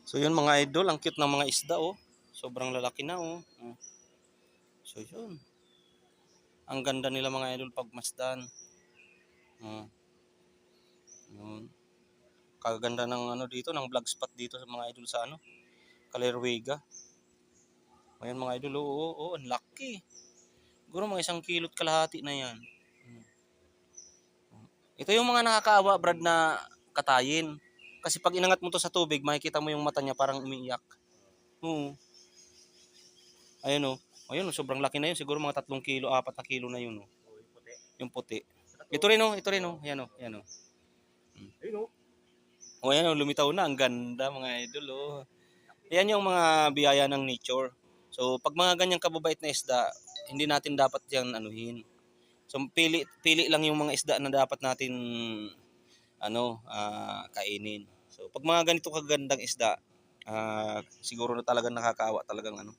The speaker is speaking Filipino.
So yun mga idol, ang cute ng mga isda oh. Sobrang lalaki na oh. So yun. Ang ganda nila mga idol pagmasdan. Yun. Kaganda ng ano dito, ng vlog spot dito sa mga idol sa ano, Kalerwega. Ayan mga idol, oo, ang laki. Siguro mga 1 kilo't kalahati na yan. Ito yung mga nakakaawa Brad na katayin. Kasi pag inangat mo to sa tubig, makikita mo yung mata niya parang umiiyak. Oo. Ayun oh. Ayun, sobrang laki na yun. Siguro mga 3 kilo, 4 na kilo na yun oh. Yung puti. Ito rin oh, ito rin oh. Ayan oh, ayan oh. Ayun oh. O ayan oh, lumitaw na. Ang ganda mga idol oh. Ayan yung mga biyaya ng nature. So pag mga ganyang kababait na isda, hindi natin dapat yang anuhin. So pili lang yung mga isda na dapat natin kainin. So pag mga ganito kagandang isda, siguro na talagang nakakaawa talagang ano,